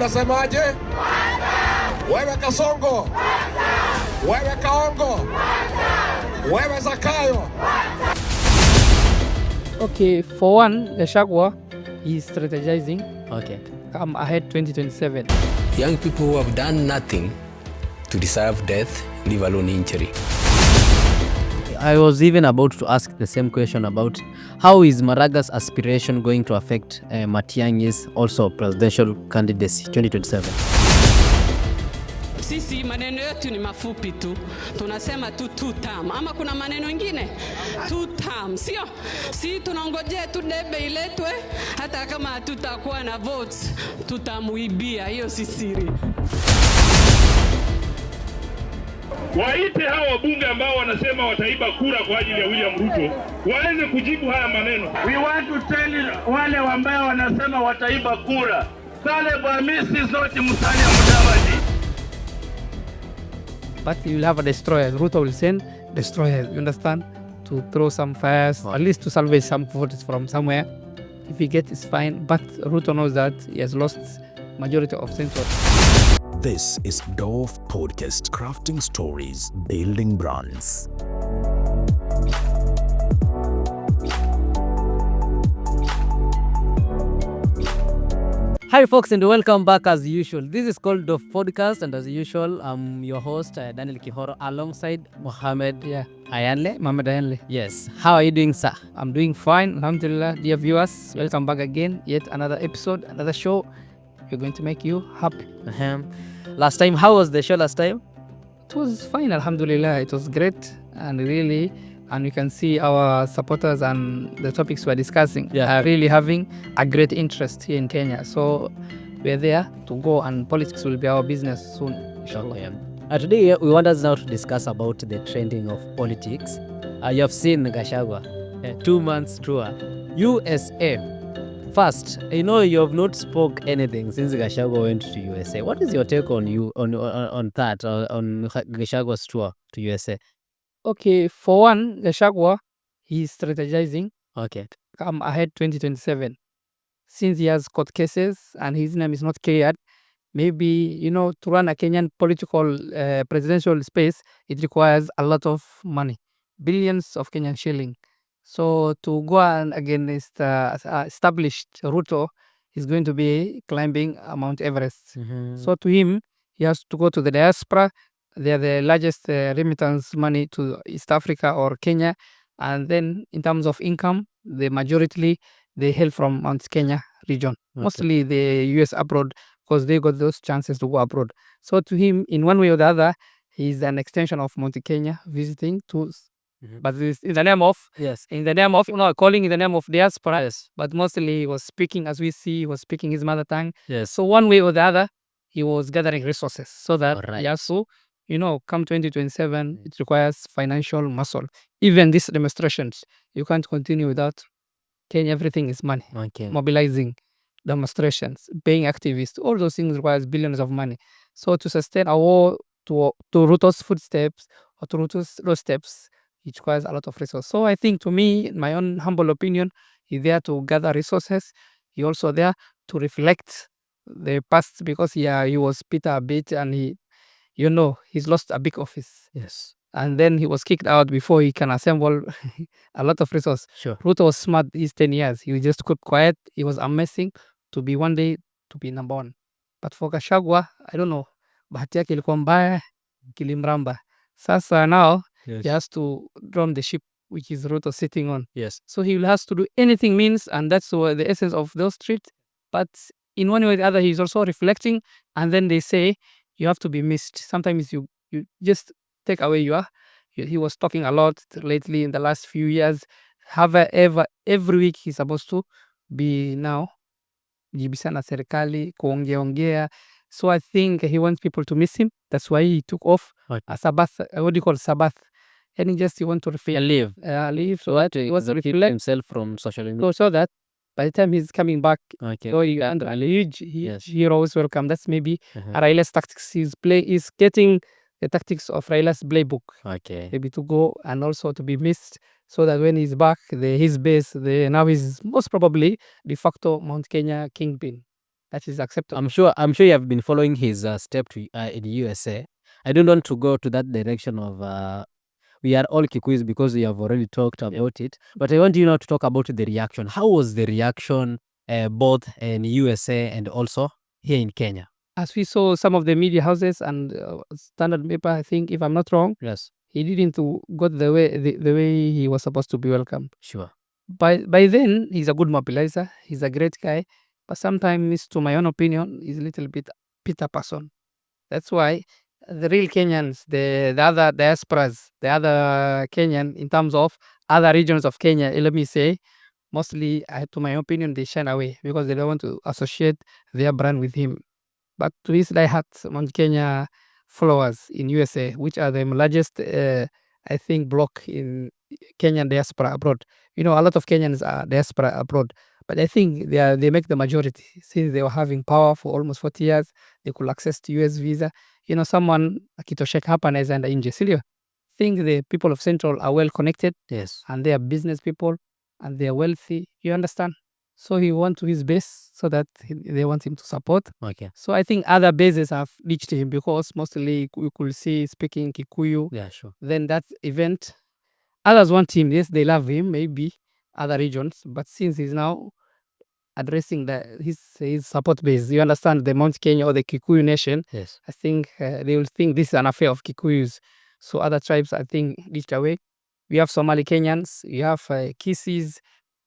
unasemaje? Wewe Kasongo, wewe Kaongo, wewe Zakayo. Okay, for one, Gachagua is strategizing. Okay. Come ahead 2027. Young people who have done nothing to deserve death, leave alone injury. I was even about to ask the same question about how is Maraga's aspiration going to affect Matiang'i's also presidential candidacy 2027. Sisi maneno yetu ni mafupi tu. Tunasema tu two term. Ama kuna maneno mengine? Two term. Sio? Si tunangojea tu debe iletwe hata kama hatutakuwa na votes tutamuibia. Hiyo si siri. Waite hao wabunge ambao wanasema wataiba kura kwa ajili ya William Ruto waweze kujibu haya maneno. We want to tell wale ambao wanasema wataiba kura, sale Hamisi zote Musalia Mudavadi. But you will have a destroyer. Ruto will send destroyers, you understand? To throw some fires, at least to salvage some votes from somewhere. If he gets, it's fine. But Ruto knows that he has lost majority of Central. This is Dhof Podcast, crafting stories, building brands. Hi folks, and welcome back as usual. This is called Dhof Podcast, and as usual, I'm your host Daniel Kihoro alongside Mohamed Ayanle. Mohamed Ayanle. Yes. How are you doing, sir? I'm doing fine, alhamdulillah. Dear viewers, welcome back again. Yet another episode, another show. We're going to make you happy. Last time, how was the show last time? It was fine, alhamdulillah. It was great, and really, and you can see our supporters and the topics we're discussing are really having a great interest here in Kenya. So we're there to go, and politics will be our business soon, inshallah. Okay. Today, we want us now to discuss about the trending of politics. You have seen Gachagua, 2 months tour, USA. First, you know you have not spoke anything since Gachagua went to USA. What is your take on that, on Gachagua's tour to USA? Okay, for one, Gachagua, he's strategizing. Okay. Come ahead 2027. Since he has court cases and his name is not cleared, maybe, to run a Kenyan political presidential space, it requires a lot of money, billions of Kenyan shilling. So to go and against established Ruto, he's going to be climbing Mount Everest. So to him, he has to go to the diaspora. They are the largest remittance money to East Africa or Kenya. And then in terms of income, the majority, they hail from Mount Kenya region. Okay. Mostly the US abroad, because they got those chances to go abroad. So to him, in one way or the other, he's an extension of Mount Kenya visiting tours. But in the name of, calling in the name of diaspora. Yes. But mostly he was speaking, as we see, he was speaking his mother tongue. Yes. So one way or the other, he was gathering resources so that, Alright. come 2027, it requires financial muscle. Even these demonstrations, you can't continue without Kenya. Everything is money. Okay. Mobilizing demonstrations, paying activists, all those things requires billions of money. So to sustain a war to Ruto's footsteps or to Ruto's steps, it requires a lot of resources. So I think, to me, in my own humble opinion, he's there to gather resources. He also there to reflect the past, because he was Peter a bit, and he's lost a big office. Yes. And then he was kicked out before he can assemble a lot of resources. Sure. Ruto was smart these 10 years. He just kept quiet. He was amazing to be one day to be number one. But for Gachagua, I don't know. Bahati yake ilikuwa mbaya, kilimramba. Sasa now, he has to drum the ship, which is Ruto sitting on. Yes. So he will has to do anything means, and that's the essence of those streets. But in one way or the other, he's also reflecting, and then they say, you have to be missed. Sometimes you just take away he was talking a lot lately in the last few years. Every week he's supposed to be now jibisana serikali, kuongea. So I think he wants people to miss him. That's why he took off a Sabbath. What do you call Sabbath? And he want to Leave. Leave. So that he was reflect himself from social media. So that by the time he's coming back, Okay. and a huge hero is welcome. That's maybe Raila's tactics. He's getting the tactics of Raila's playbook. Okay. Maybe to go and also to be missed, so that when he's back, his base, now he's most probably de facto Mount Kenya kingpin. that is acceptable. I'm sure you have been following his step to in USA. I don't want to go to that direction of we are all Kikuyus because we have already talked about it. But I want you now to talk about the reaction. How was the reaction both in USA and also here in Kenya? As we saw some of the media houses and Standard paper, I think, if I'm not wrong, Yes, he didn't got the way he was supposed to be welcomed. sure. By then, he's a good mobilizer. He's a great guy, but sometimes, to my own opinion, he's a little bit Peter person. That's why the real Kenyans, the other diasporas, the other Kenyan, in terms of other regions of Kenya, let me say, mostly, to my opinion, they shine away because they don't want to associate their brand with him. But to his diehard Mount Kenya followers in USA, which are the largest, I think, block in Kenyan diaspora abroad. A lot of Kenyans are diaspora abroad, but I think they make the majority since they were having power for almost 40 years. They could access to US visa. Someone akitosheka hapa anaweza enda nje, si ndio? I think the people of Central are well connected. Yes. And they are business people and they are wealthy. You understand? So he went to his base so that they want him to support. Okay. So I think other bases have reached him because mostly you could see speaking Kikuyu. Yeah, sure. Then that event, others want him. Yes, they love him, maybe other regions. But since he's now addressing his support base, you understand, the Mount Kenya or the Kikuyu nation, Yes. I think they will think this is an affair of Kikuyus. So other tribes, I think, reached away. We have Somali Kenyans, we have Kisis.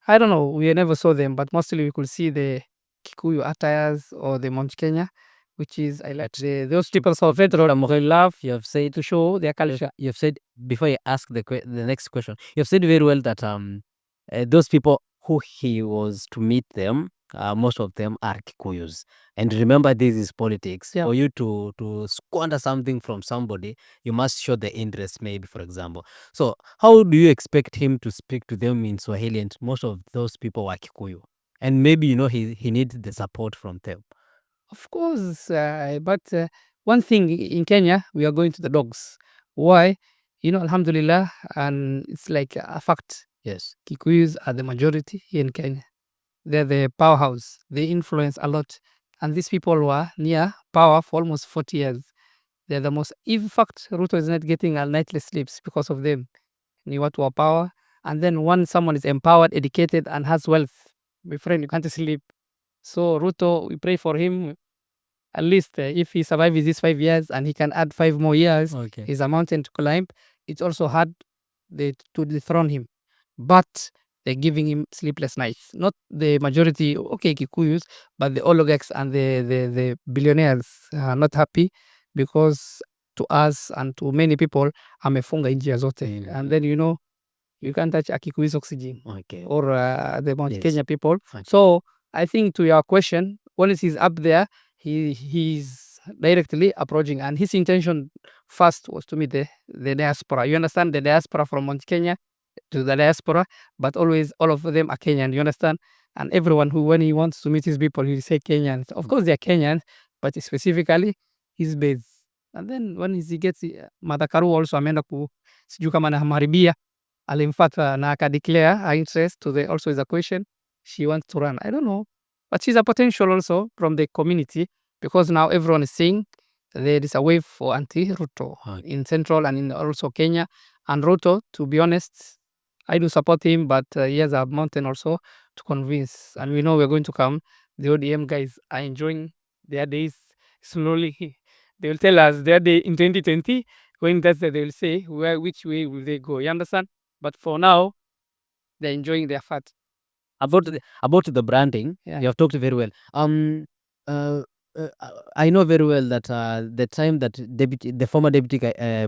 I don't know, we never saw them, but mostly we could see the Kikuyu attires or the Mount Kenya, which is, I like those people of federal love You have said to show their culture. you have said before you ask the next question. You have said very well that those people who he was to meet them, most of them are Kikuyus. And remember, this is politics. Yeah. For you to squander something from somebody, you must show the interest, maybe, for example. So how do you expect him to speak to them in Swahili? And most of those people were Kikuyu. And maybe, he needs the support from them. Of course, but one thing in Kenya, we are going to the dogs. Why? Alhamdulillah, and it's like a fact. Yes. Kikuyus are the majority here in Kenya. They're the powerhouse. They influence a lot. And these people were near power for almost 40 years. They're the most, in fact, Ruto is not getting a nightly sleeps because of them. Ni watu wa power. And then once someone is empowered, educated, and has wealth, my friend, you can't sleep. So Ruto, we pray for him. At least if he survives these 5 years and he can add 5 more years, Okay. is a mountain to climb. It's also hard to dethrone him. But they're giving him sleepless nights. Not the majority, okay, Kikuyus, but the oligarchs and the billionaires are not happy because to us and to many people, amefunga njia zote. And then, you can't touch a Kikuyu's oxygen Okay. or the Mount Yes. Kenya people. Fine. So I think to your question, once he's up there, he's directly approaching, and his intention first was to meet the diaspora. You understand, the diaspora from Mount Kenya to the diaspora, but always all of them are Kenyan. You understand, and everyone who, when he wants to meet his people, he say Kenyans. Of course, they're Kenyans, but specifically his base. And then when he gets Madakaru also ameenda sijui kama anamharibia, alimfuata na akadeclare her interest to the, also is a question she wants to run. I don't know, but she's a potential also from the community because now everyone is saying there is a wave for anti-Ruto in Central and in also Kenya. And Ruto, to be honest, I do support him, but he has a mountain also to convince. And we know we're going to come. The ODM guys are enjoying their days slowly. They will tell us their day in 2020. When that's they will say which way will they go. You understand? But for now, they're enjoying their fat. About the branding, Yeah. you have talked very well. I know very well that the time that the former Deputy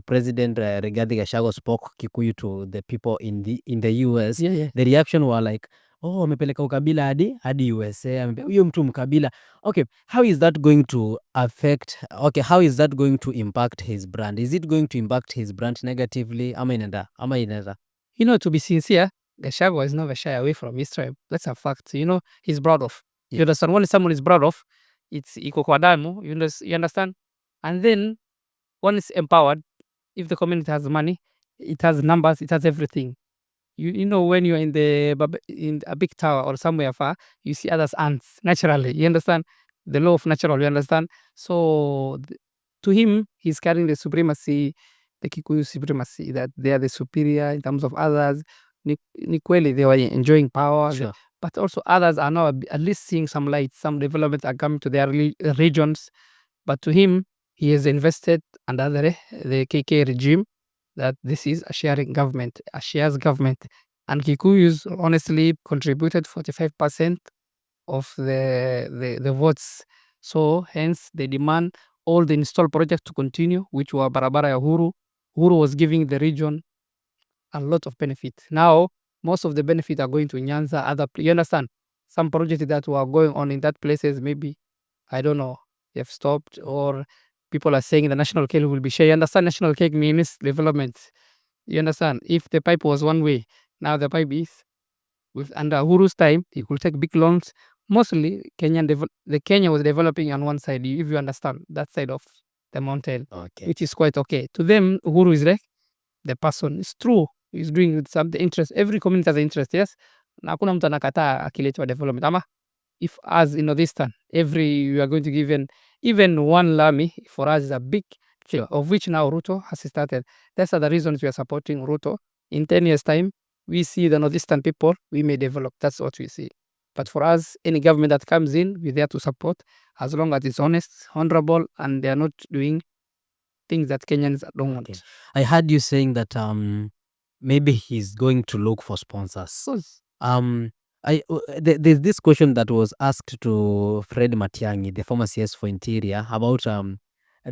President Rigathi Gachagua spoke Kikuyu to the people in the US, Yeah. the reaction were like, oh, amepeleka ukabila hadi USA, huyo mtu mkabila. Okay, how is that going to affect, how is that going to impact his brand? Is it going to impact his brand negatively? Ama inaenda? To be sincere, Gachagua is never shy away from his tribe. That's a fact. He's proud of. Yeah. You understand? When someone is proud of, it's iko kwa damu. You understand? And then, one is empowered. If the community has money, it has numbers, it has everything. When you're in a big tower or somewhere far, you see others ants naturally. You understand? the law of natural, you understand? So to him, he's carrying the supremacy, the Kikuyu supremacy, that they are the superior in terms of others. Ni kweli, they were enjoying power, Sure. but also others are now at least seeing some light, some development are coming to their regions. But to him, he has invested under the KK regime, that this is a sharing government, a shares government. And Kikuyus honestly contributed 45% of the votes. So hence they demand all the installed projects to continue, which were Barabara ya Uhuru. Uhuru was giving the region a lot of benefit. Now, most of the benefit are going to Nyanza, you understand? Some projects that were going on in that places, maybe, I don't know, they have stopped, or people are saying the national cake will be shared. You understand? National cake means development. You understand? If the pipe was one way, now the pipe is with under Uhuru's time, he could take big loans. Mostly, the Kenya was developing on one side, if you understand, that side of the mountain, Okay. which is quite okay. To them, Uhuru is like the person. It's true. He's doing with some the interest. Every community has an interest, yes. Na hakuna mtu anakataa akiletwa development. Ama if us in Northeastern, we are going to give even one lami for us is a big deal, of which now Ruto has started. That's the reasons we are supporting Ruto. In 10 years' time, we see the Northeastern people, we may develop. That's what we see. But for us, any government that comes in, we're there to support, as long as it's honest, honorable, and they are not doing things that Kenyans don't want. Okay. I heard you saying that maybe he's going to look for sponsors. Because There's this question that was asked to Fred Matiang'i, the former CS for Interior, about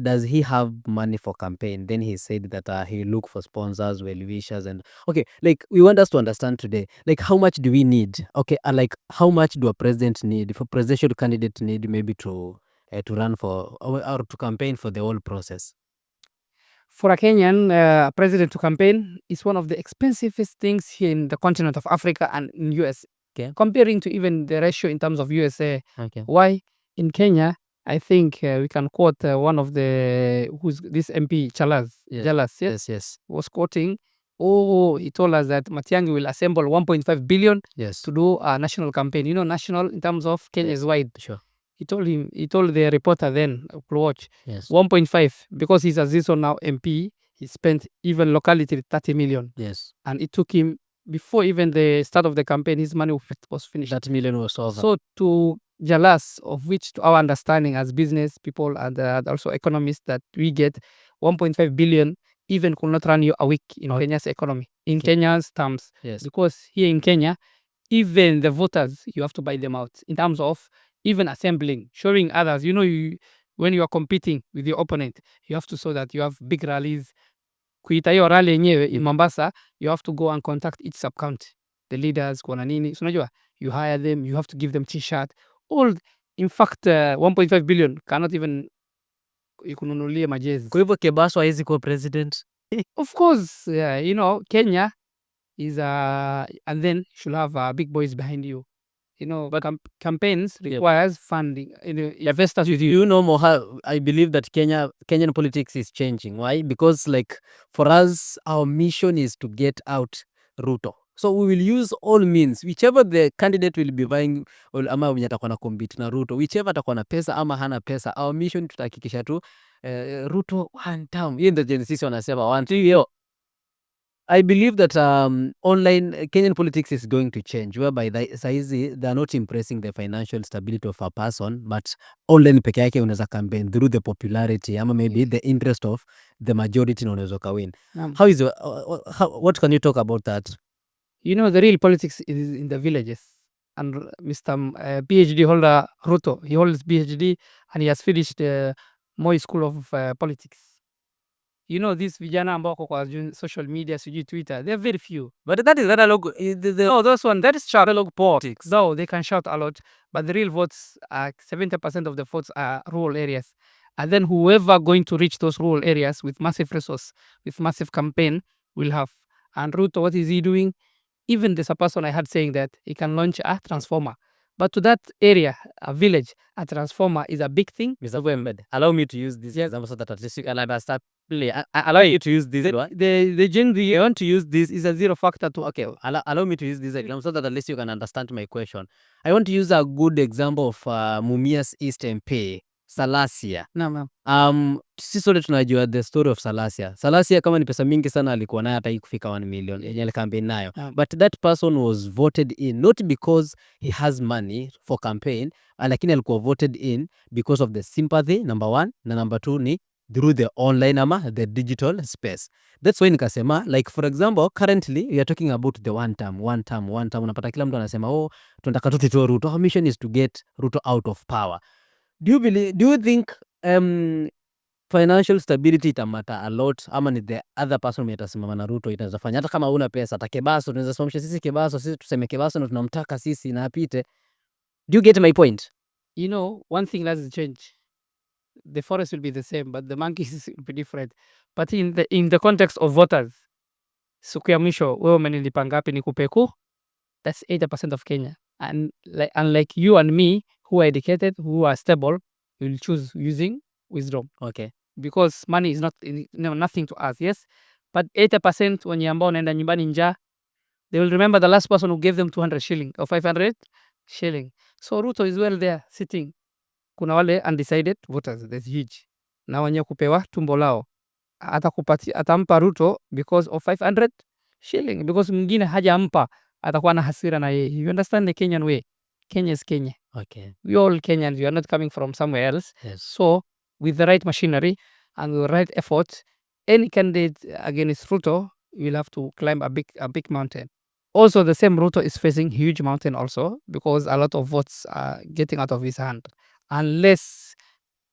does he have money for campaign? Then he said that he look for sponsors, well-wishers, and okay, like we want us to understand today, like how much do we need? Okay, like how much do a president need, for presidential candidate need maybe to run for or to campaign for the whole process? for a Kenyan president to campaign is one of the expensivest things here in the continent of Africa and in US. Okay. Comparing to even the ratio in terms of USA. Okay. Why? In Kenya, I think we can quote one of who's this MP, Jalas, Yes. was quoting, he told us that Matiang'i will assemble 1.5 billion Yes. to do a national campaign. You know, national in terms of Kenya is wide. Sure. He told the reporter then, watch, Yes. 1.5, because he's a Zizo now MP, he spent even locality 30 million. Yes. And it took him, before even the start of the campaign, his money was finished. That million was over. So to Jalas, of which to our understanding as business people and also economists that we get, 1.5 billion even could not run you a week in Kenya's economy, in Kenya's terms. Yes. Because here in Kenya, even the voters, you have to buy them out in terms of even assembling, showing others. You know, when you are competing with your opponent, you have to show that you have big rallies. Kuita hiyo rally yenyewe in Mombasa, you have to go and contact each sub-county, the leaders, kuna nini. So unajua, you hire them, you have to give them t-shirt. In fact, 1.5 billion cannot even ikununulie majezi. Kwa hivyo Kebaso hawezi kuwa president? Of course, you know, Kenya is and then you should have big boys behind you. You know, but campaigns requires funding, investors with you. You know, Moha, I believe that Kenyan politics is changing. Why? Because like for us, our mission is to get out Ruto. So we will use all means, whichever the candidate will be vying, ama wenye atakuwa na compete na Ruto, whichever atakuwa na pesa ama hana pesa, our mission tutahakikisha tu Ruto one term. Hiyo ndio Gen Z wanasema one term. I believe that online Kenyan politics is going to change, whereby they are not impressing the financial stability of a person, but online peke yake unaweza campaign through the popularity ama maybe the interest of the majority na unaweza kawin. How is what can you talk about that? You know, the real politics is in the villages. And Mr. PhD holder Ruto, he holds PhD and he has finished Moi School of Politics. You know, these vijana ambao kwa social media, sijui Twitter, they're very few. But that is analog. No, that is analog politics. No, they can shout a lot, but the real votes are 70% of the votes are rural areas. And then whoever going to reach those rural areas with massive resource, with massive campaign will have. And Ruto, what is he doing? Even the person I had saying that he can launch a transformer. But to that area, a village, a transformer is a big thing. Mr. Mohamed, allow me to use this example so that at least you can understand. allow you to use this. The generally I want to use this is a zero factor to Okay, allow me to use this example so that at least you can understand my question. I want to use a good example of Mumias East MP, Salasia. Naam. Sisi sote tunajua the story of Salasia. Salasia kama ni pesa mingi sana alikuwa nayo hata ikufika 1 million yenye campaign nayo. But that person was voted in not because he has money for campaign, lakini alikuwa voted in because of the sympathy, number 1, na number 2 ni through the online ama the digital space. That's why nikasema, like for example, currently we are talking about the one term. Unapata kila mtu anasema tunataka tu tutoe Ruto. Our mission is to get Ruto out of power. Do you think financial stability itamata a lot ama ni the other person mtasimama na Ruto itazafanya hata kama una pesa takebaso tunaweza somesha sisi kebaso sisi tuseme kebaso na tunamtaka sisi na apite. Do you get my point? You know, one thing doesn't change. The forest will be the same, but the monkeys will be different. But in the context of voters, siku ya mwisho wewe umenilipa ngapi nikupe ku? That's 80% of Kenya. And unlike you and me who are educated, who are stable, will choose using wisdom. Okay. Because money is nothing to us, yes? But 80% wenye ambao naenda nyumbani njaa, they will remember the last person who gave them 200 shilling or 500 shilling. So Ruto is well there sitting. Kuna wale undecided voters, that's huge. Na wenye kupewa tumbo lao. Atampa Ruto because of 500 shilling. Because mwingine hajampa, atakuwa na hasira na yeye. You understand the Kenyan way? Kenya is Kenya. Okay. We all Kenyans, we are not coming from somewhere else. Yes. So with the right machinery and the right effort, any candidate against Ruto will have to climb a big mountain. Also, the same Ruto is facing huge mountain also because a lot of votes are getting out of his hand. Unless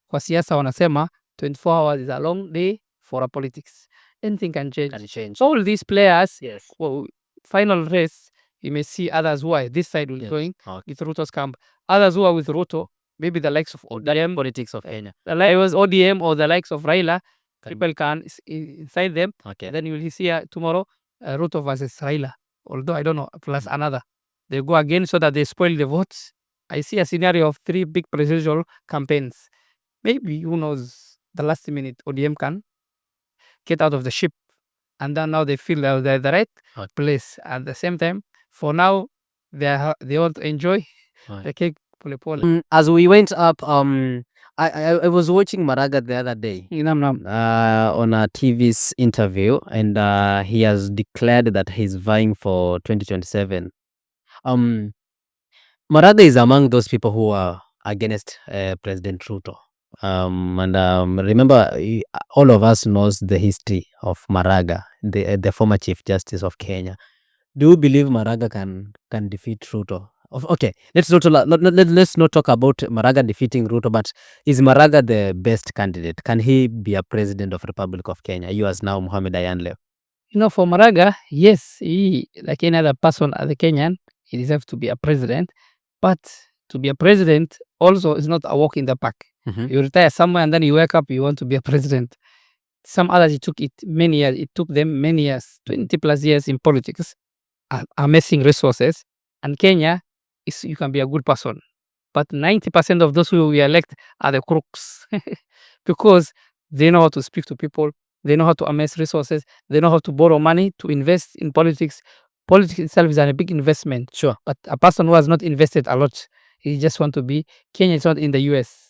kwa siasa wanasema 24 hours is a long day for a politics. Anything can change. So all these players, yes. Well, final race, you may see others who are this side will going with Ruto's camp. Others who are with Ruto, maybe the likes of ODM, politics of Kenya. The likes of ODM or the likes of Raila, people can inside them. Okay. Then you will see tomorrow Ruto versus Raila. Although I don't know, plus another. They go again so that they spoil the votes. I see a scenario of 3 big presidential campaigns. Maybe, who knows, the last minute ODM can get out of the ship. And then now they feel they're the right place. At the same time, for now, they want to enjoy the cake. As we went up, I was watching Maraga the other day on a TV's interview, and he has declared that he's vying for 2027. Maraga is among those people who are against President Ruto. Remember, all of us knows the history of Maraga, the former Chief Justice of Kenya. Do you believe Maraga can defeat Ruto? Okay, let's not talk about Maraga defeating Ruto, but is Maraga the best candidate? Can he be a president of Republic of Kenya? You as now Mohamed Ayanle. You know, for Maraga, yes, he, like any other person as a Kenyan, he deserves to be a president. But to be a president also is not a walk in the park. You retire somewhere and then you wake up, you want to be a president. Some others, it took many years. It took them many years, 20 plus years in politics, amassing resources. And Kenya, you can be a good person. But 90% of those who we elect are the crooks. Because they know how to speak to people. They know how to amass resources. They know how to borrow money to invest in politics. Politics itself is a big investment. Sure. But a person who has not invested a lot, he just want to be. Kenya is not in the US.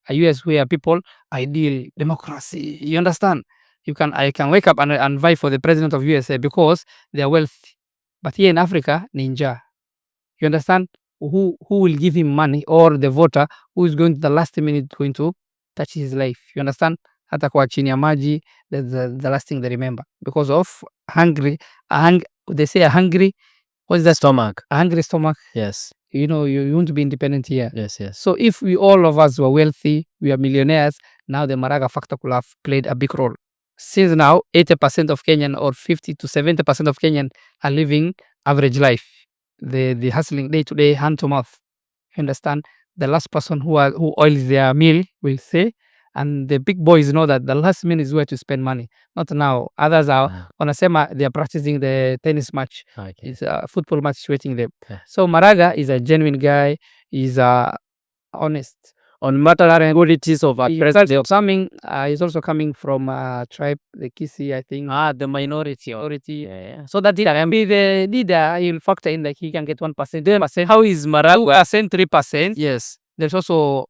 A US where people ideal democracy. You understand? I can wake up and vie for the president of USA because they are wealthy. But here in Africa, ninja. You understand? Who will give him money, or the voter who is going to the last minute going to touch his life? You understand? Hata kwa chini ya maji, the last thing they remember because of hungry. They say a hungry. What is the stomach? A hungry stomach. Yes. You know, you want to be independent here. Yes. So if all of us were wealthy, we are millionaires, now the Maraga factor could have played a big role. Since now, 80% of Kenyan or 50 to 70% of Kenyan are living average life. The hustling day to day, hand to mouth. You understand? The last person who oils their meal will say, and the big boys know that the last minute is where to spend money. Not now. Others are wanasema they are practicing the tennis match. Okay. It's a football match waiting them. So Maraga is a genuine guy. He's honest. on matter and qualities of a president. Coming, is also coming from tribe, the Kisi, I think. The minority. Yeah. So that Can be the leader. He'll factor in like he can get 1%, 2%. how is Maraga? 3%. Yes. There's also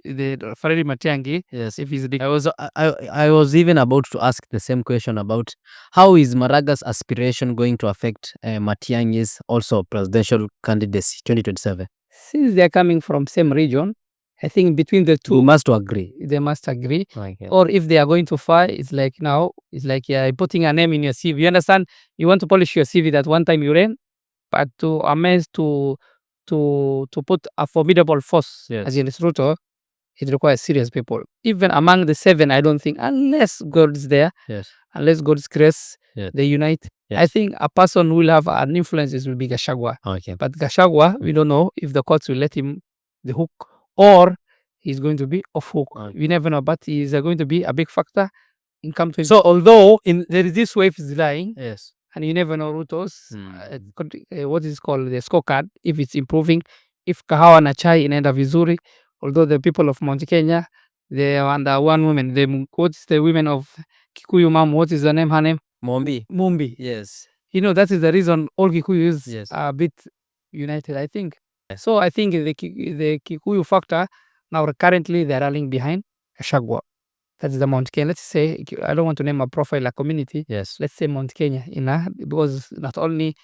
the Freddy Matiang'i. Yes. If he's I was even about to ask the same question about how is Maraga's aspiration going to affect Matiang'i's also presidential candidacy 2027. Since they're coming from same region, I think between the two, We must agree. they must agree. Okay. Or if they are going to fight, it's like now, it's like putting a name in your CV. You understand? You want to polish your CV that one time you ran, but to amaze to put a formidable force as in Ruto, it requires serious people. Even among the 7, I don't think, unless God is there, unless God's grace, they unite. I think a person who will have an influence will be Gachagua. Okay. But Gachagua, we don't know if the courts will let him the hook or he's going to be off hook. Okay. We never know, but he's going to be a big factor in come to. So although there is this wave is lying, Yes. and you never know Ruto's what is called the scorecard, if it's improving, if kahawa na chai inaenda vizuri. Although the people of Mount Kenya, they are under one woman. What's the women of Kikuyu mom? What is the name? Her name? Mumbi. Yes. You know, that is the reason all Kikuyus Yes. are a bit united, I think. So I think the Kikuyu factor, now currently they're rallying behind Gachagua. That is the Mount Kenya. Let's say, I don't want to name a profile, a community. Yes. Let's say Mount Kenya, because not only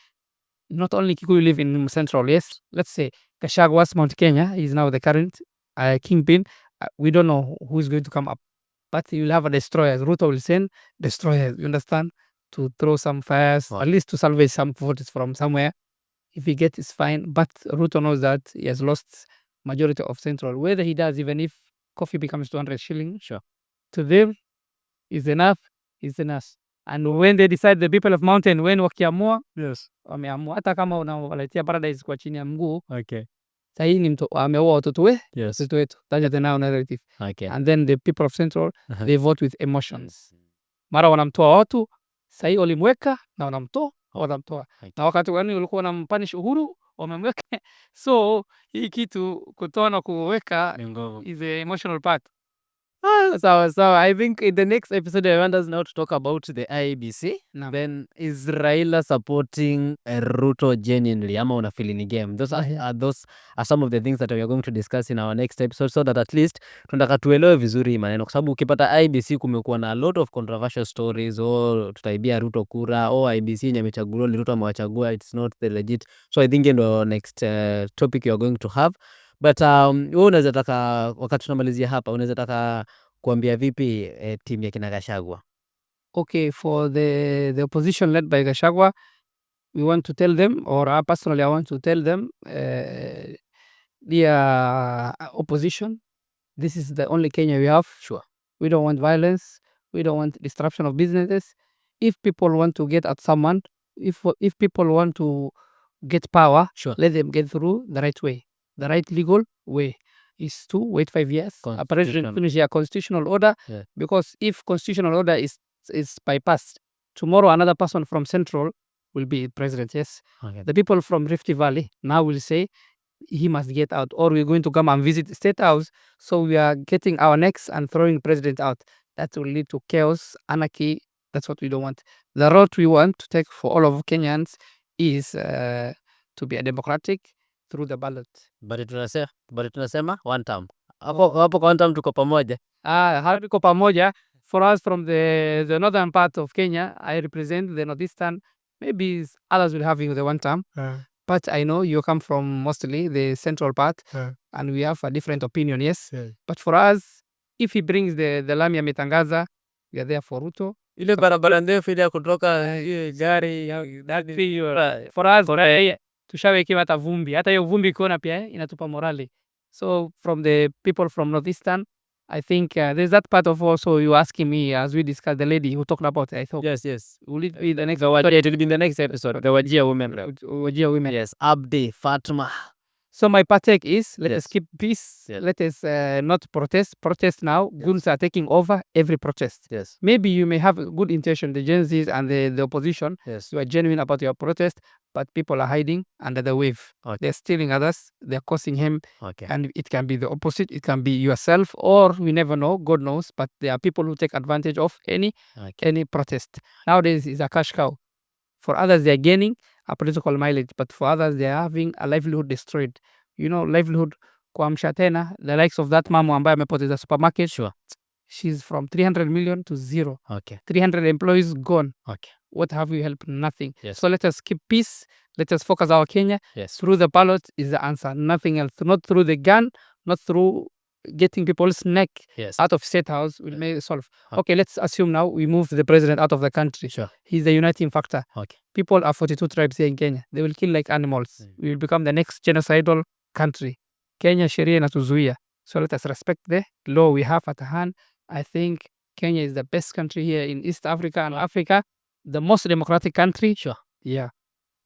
Kikuyu live in Central. Yes. Let's say Gachagua's Mount Kenya is now the current kingpin. We don't know who's going to come up, but you'll have a destroyer. Ruto will send destroyers, you understand, to throw some fires, at least to salvage some votes from somewhere. If he gets, it's fine. But Ruto knows that he has lost majority of Central. Whether he does, even if coffee becomes 200 shillings, Sure. To them is enough. And when they decide, the people of mountain, when wakiamua, wameamua. Hata kama unawaletea paradise kwa chini ya mguu, sahii ni ameua watoto wetu. That's the now narrative. Okay. And then the people of Central, they vote with emotions. Mara wanamtoa watu, sahii walimweka na wanamtoa. Na wakati wani ulikuwa wanampanish Uhuru, wamemweka. So hii kitu kutoa na kuweka is the emotional part. So I think in the next episode I want us now to talk about the IEBC. Then is Raila supporting Ruto genuinely? Ama una feel in game. Those are some of the things that we are going to discuss in our next episode, so that at least tunataka tuelewe vizuri maneno, kwa sababu ukipata IEBC kumekuwa na a lot of controversial stories. Tutaibia Ruto kura, IEBC yenye amechaguliwa Ruto amewachagua, it's not the legit. So I think in the next topic you are going to have. But wewe unaweza taka, wakati tunamalizia hapa, unaweza taka kuambia vipi timu ya kina Gachagua? Okay, for the opposition led by Gachagua, we want to tell them, or personally I want to tell them, dear opposition, this is the only Kenya we have. Sure. We don't want violence. We don't want disruption of businesses. If people want to get at someone, if people want to get power, sure, let them get through the right way. The right legal way is to wait 5 years, finish your constitutional order, because if constitutional order is bypassed, tomorrow another person from Central will be president. Yes. Okay. The people from Rift Valley now will say he must get out, or we're going to come and visit the State House. So we are getting our necks and throwing president out. That will lead to chaos, anarchy. That's what we don't want. The road we want to take for all of Kenyans is to be a democratic through the ballot. But tunasema one term. Hapo kwa one term tuko pamoja. Hapo tuko pamoja. For us from the northern part of Kenya, I represent the northeastern. Maybe others will have the one term. But I know you come from mostly the central part, and we have a different opinion, yes. But for us, if he brings the lami ametangaza, we are there for Ruto. Ile barabara ndefu ile kutoka gari for us, tushawekewa hata vumbi. Hata hiyo vumbi ikiona pia inatupa morali. So from the people from northeastern, I think there's that part of also you asking me as we discussed the lady who talked about it. I thought yes. Will it be the next? It will be in the next episode. The Wajir women. Yes. Abdi Fatma. So my partake is let us keep peace. Let us not protest. Protest now. Goons are taking over every protest. Yes. Maybe you may have a good intention, the Gen Zs and the opposition. Yes. You are genuine about your protest, but people are hiding under the wave. Okay. They're stealing others. They're causing him. Okay. And it can be the opposite. It can be yourself, or we never know. God knows. But there are people who take advantage of any protest. Nowadays, it's a cash cow. For others, they are gaining a political mileage. But for others, they are having a livelihood destroyed. Livelihood kuamsha tena. The likes of that mama ambaye amepoteza supermarket. Sure. She's from 300 million to zero. Okay. 300 employees gone. Okay. What have we helped? Nothing. Yes. So let us keep peace. Let us focus our Kenya. Yes. Through the ballot is the answer. Nothing else. Not through the gun. Not through getting people's neck out of State House will may solve. Okay, let's assume now we move the president out of the country. Sure. He's the uniting factor. Okay. People are 42 tribes here in Kenya. They will kill like animals. We will become the next genocidal country. Kenya sheria inatuzuia. So let us respect the law we have at hand. I think Kenya is the best country here in East Africa and Africa. The most democratic country. Sure. Yeah.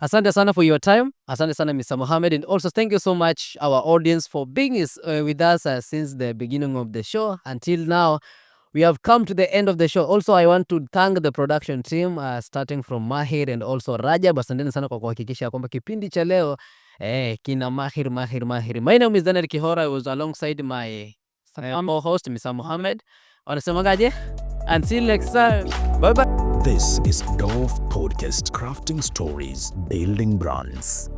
Asante sana for your time. Asante sana Mr. Mohamed, and also thank you so much our audience for being with us since the beginning of the show until now. We have come to the end of the show. Also, I want to thank the production team starting from Mahir and also Rajab. Asanteni sana kwa kuhakikisha kwamba kipindi cha leo kina Mahir. My name is Daniel Kihoro. I was alongside my co-host Mr. Mohamed. Wanasemagaje? Until next time. Bye-bye. This is Dhof Podcast, crafting stories, building brands.